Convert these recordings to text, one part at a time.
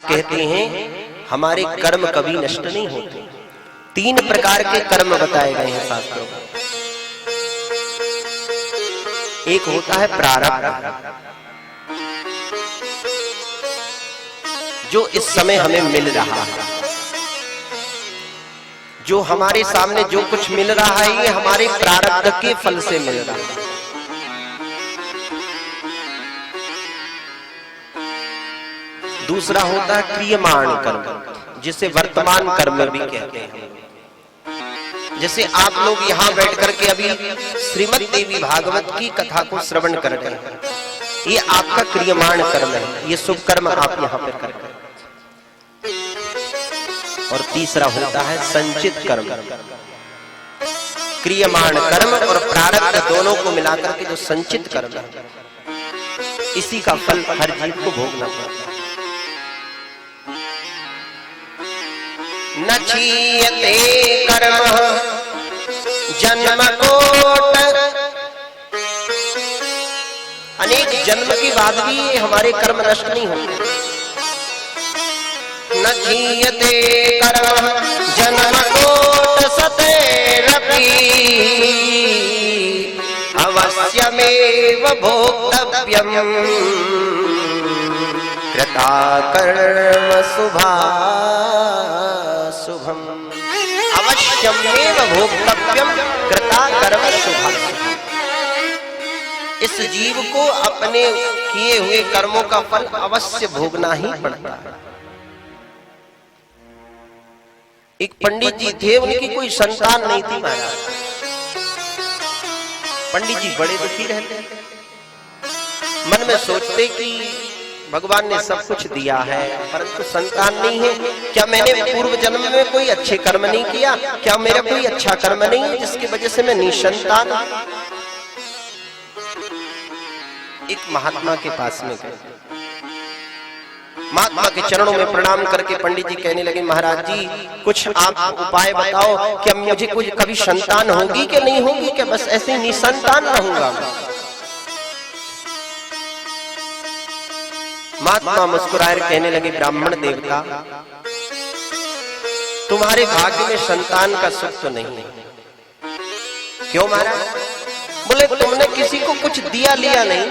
कहते हैं हमारे कर्म कभी नष्ट नहीं होते। 3 प्रकार के कर्म बताए गए हैं शास्त्रों में। एक होता है प्रारब्ध, जो इस समय हमें मिल रहा है, जो हमारे सामने जो कुछ मिल रहा है ये हमारे प्रारब्ध के फल से मिल रहा है। दूसरा होता है क्रियमाण कर्म, जिसे वर्तमान कर्म भी कहते हैं। जैसे आप लोग यहाँ बैठ करके अभी श्रीमद् देवी भागवत की कथा को श्रवण कर रहे हैं, ये आपका क्रियमाण कर्म है, ये शुभ कर्म आप यहाँ पर कर रहे हैं। और तीसरा होता है संचित कर्म। क्रियमाण कर्म और प्रारब्ध दोनों को मिलाकर के जो संचित कर्म है, इसी का फल हर जीव को भोगना पड़ता है। न क्षीयते कर्म जन्म कोट, अनेक जन्म के बाद भी हमारे कर्म नष्ट नहीं होते। न क्षीयते कर्म जन्म कोट सतेरपि, अवश्यमेव भोक्तव्यम् कृता कर्म शुभाशुभम्। अवश्यमेव भोक्तव्यम् कृता कर्म शुभाशुभम्। इस जीव को अपने किए हुए कर्मों का फल अवश्य भोगना ही पड़ता है। एक पंडित जी थे, उनकी कोई संतान नहीं थी महाराज। पंडित जी बड़े दुखी रहते, मन में सोचते कि भगवान ने सब कुछ दिया है परंतु संतान नहीं है। क्या मैंने पूर्व जन्म में कोई अच्छे कर्म नहीं किया? क्या मेरा कोई अच्छा कर्म नहीं है जिसकी वजह से मैं निसंतान? एक महात्मा के पास में गए, महात्मा के चरणों में प्रणाम करके पंडित जी कहने लगे, महाराज जी कुछ आप उपाय बताओ, क्या मुझे कुछ कभी संतान होगी कि नहीं होगी, क्या बस ऐसे ही निसंतान रहूंगा? महात्मा मुस्कुराए कहने लगे, ब्राह्मण देवता तुम्हारे भाग्य में संतान का सुख तो नहीं है। क्यों महाराज? बोले तुमने किसी को कुछ दिया लिया नहीं।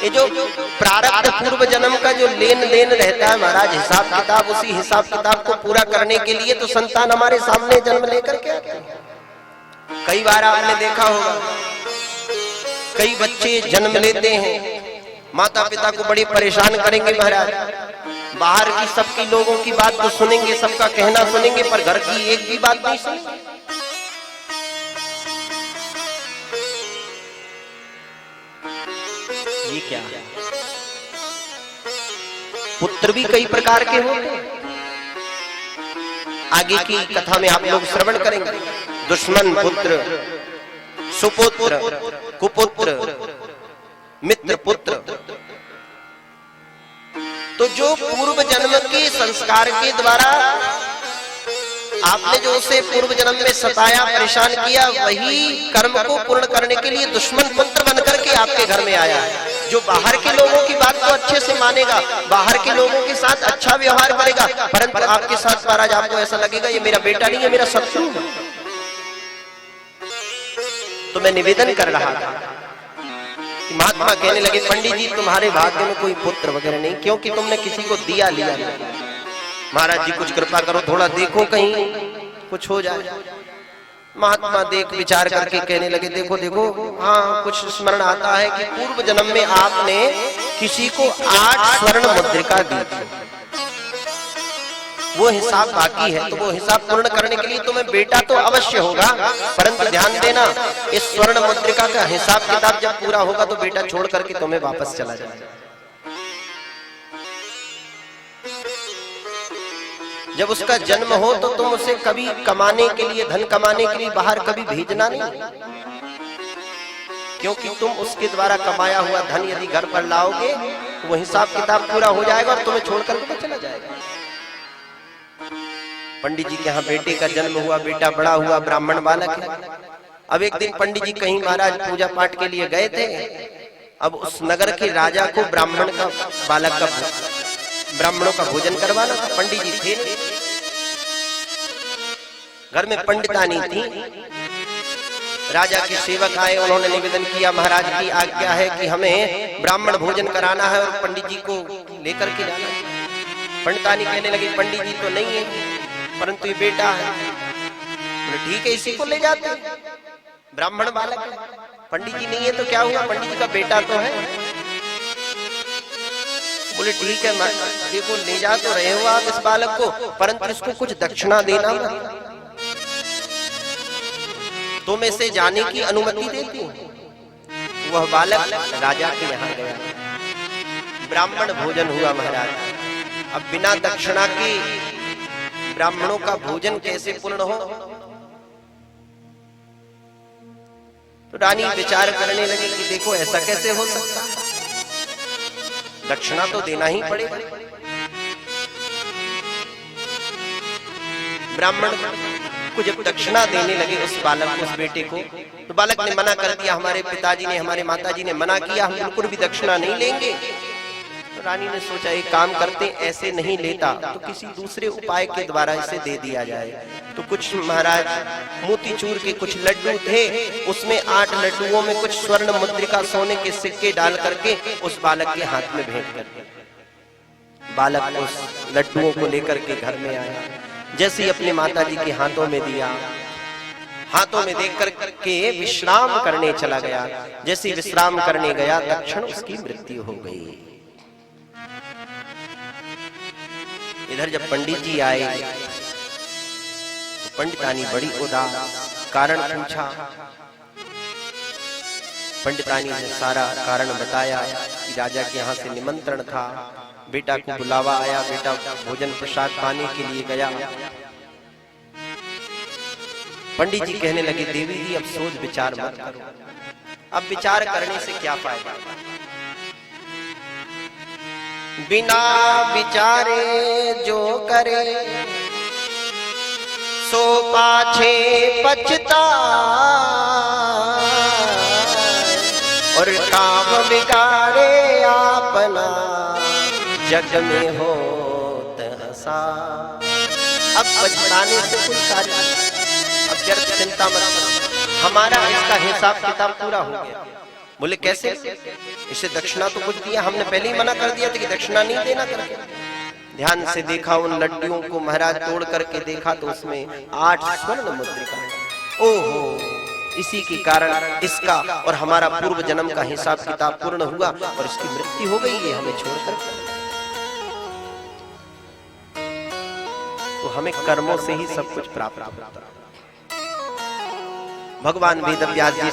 ये जो प्रारब्ध पूर्व जन्म का जो लेन देन रहता है महाराज, हिसाब किताब, उसी हिसाब किताब को पूरा करने के लिए तो संतान हमारे सामने जन्म लेकर के आते हैं। कई बार आपने देखा होगा, कई बच्चे जन्म लेते हैं, माता पिता को बड़ी परेशान करेंगे महाराज। बाहर की सबकी लोगों की बात तो सुनेंगे, सबका कहना सुनेंगे, पर घर की एक भी बात नहीं सुनेंगे। ये क्या है? पुत्र भी कई प्रकार के होते हैं। आगे की कथा में आप लोग श्रवण करेंगे। दुश्मन पुत्र, सुपुत्र, कुपुत्र, मित्र पुत्र। तो जो पूर्व जन्म के संस्कार के द्वारा आपने जो उसे पूर्व जन्म में सताया, परेशान किया, वही कर्म को पूर्ण करने के लिए दुश्मन पुत्र बनकर के आपके घर में आया है। जो बाहर के लोगों की बात को अच्छे से मानेगा, बाहर के लोगों के साथ अच्छा व्यवहार करेगा, परंतु आपके साथ महाराज आपको ऐसा लगेगा ये मेरा बेटा नहीं है, मेरा शत्रु है। तो मैं निवेदन कर रहा था, महात्मा कहने लगे, पंडित जी तुम्हारे भाग्य में कोई पुत्र वगैरह नहीं, क्योंकि तुमने किसी को दिया लिया नहीं। महाराज जी कुछ कृपा करो, थोड़ा देखो कहीं कुछ हो जाए। महात्मा देख विचार करके कहने लगे, देखो देखो, हाँ कुछ स्मरण आता है कि पूर्व जन्म में आपने किसी को 8 स्वर्ण मुद्रिका दी थी। वो हिसाब बाकी है, तो वो हिसाब पूर्ण करने के लिए तुम्हें बेटा तो अवश्य होगा, परंतु ध्यान देना इस स्वर्ण मुद्रिका का हिसाब किताब जब पूरा होगा तो बेटा छोड़ करके तुम्हें वापस चला जाएगा। जब उसका जन्म हो तो तुम उसे कभी कमाने के लिए, धन कमाने के लिए बाहर कभी भेजना नहीं, क्योंकि तुम उसके द्वारा कमाया हुआ धन यदि घर पर लाओगे तो वो हिसाब किताब पूरा हो जाएगा और तुम्हें छोड़कर के चला जाएगा। पंडित जी के यहाँ बेटे का जन्म हुआ, बेटा बड़ा हुआ, ब्राह्मण बालक है। अब एक दिन पंडित जी कहीं महाराज पूजा पाठ के लिए गए थे। अब उस नगर के राजा को ब्राह्मण का बालक का ब्राह्मणों का भोजन करवाना था। पंडित जी थे नहीं, घर में पंडितानी थी। राजा के सेवक आए, उन्होंने निवेदन किया, महाराज की आज्ञा है कि हमें ब्राह्मण भोजन कराना है और पंडित जी को लेकर के जाना है। पंडितानी कहने लगी, पंडित जी तो नहीं है, परंतु ये बेटा है। बोले ठीक है, इसी को ले जाते हैं, ब्राह्मण बालक है। पंडित जी नहीं है तो क्या हुआ, पंडित जी का बेटा तो है। बोले ठीक है, देखो ले जा तो रहे हो आप इस बालक को, परंतु इसको कुछ दक्षिणा देना मत, तो मैं इसे जाने की अनुमति देती हूं। वह बालक राजा के यहाँ गया, ब्राह्मण भोजन हुआ महाराज। अब बिना दक्षिणा के ब्राह्मणों का भोजन कैसे पूर्ण हो? तो रानी विचार करने लगी कि देखो ऐसा कैसे हो सकता, दक्षिणा तो देना ही पड़ेगा। ब्राह्मण को जब दक्षिणा देने लगे उस बालक को, उस बेटे को, तो बालक ने मना कर दिया, हमारे पिताजी ने, हमारे माताजी ने मना किया, हम बिल्कुल भी दक्षिणा नहीं लेंगे। तो रानी ने सोचा एक काम करते, ऐसे नहीं लेता तो किसी दूसरे उपाय के द्वारा इसे दे दिया जाए। तो कुछ महाराज मोतीचूर के कुछ लड्डू थे, उसमें 8 लड्डुओं में कुछ स्वर्ण मुद्रिका सोने के सिक्के डाल करके उस बालक के हाथ में भेंट कर दिया। बालक उस लड्डुओं को लेकर के घर में आया, जैसे ही अपने माताजी के हाथों में दिया, हाथों में देख करके विश्राम करने चला गया। जैसे विश्राम करने गया, तत्क्षण उसकी मृत्यु हो गई। इधर जब पंडित जी आए तो पंडितानी बड़ी उदास, कारण पूछा। पंडितानी ने सारा कारण बताया कि राजा के यहाँ से निमंत्रण था, बेटा को बुलावा आया, बेटा भोजन प्रसाद पाने के लिए गया। पंडित जी कहने लगे, देवी जी अब सोच विचार मत करो, अब विचार करने से क्या फायदा, बिना विचारे जो करे सो पाछे पछता, और काम बिगाड़े आपना जग में होत हंसा। अब पछताने से कोई कार्य नहीं, अब व्यर्थ चिंता मत करो, हमारा इसका हिसाब किताब पूरा हो गया। बोले कैसे? इसे दक्षिणा तो कुछ दिया, हमने पहले ही मना कर दिया था कि दक्षिणा नहीं देना करके। ध्यान से देखा उन लड्डुओं को महाराज, तोड़ करके देखा तो उसमें 8 स्वर्ण मुद्रिका। ओहो, इसी के कारण इसका और हमारा पूर्व जन्म का हिसाब किताब पूर्ण हुआ और इसकी मृत्यु हो गई है हमें छोड़कर। तो हमें कर्मों से ही सब कुछ प्राप्त होता है। भगवान वेद व्यास जी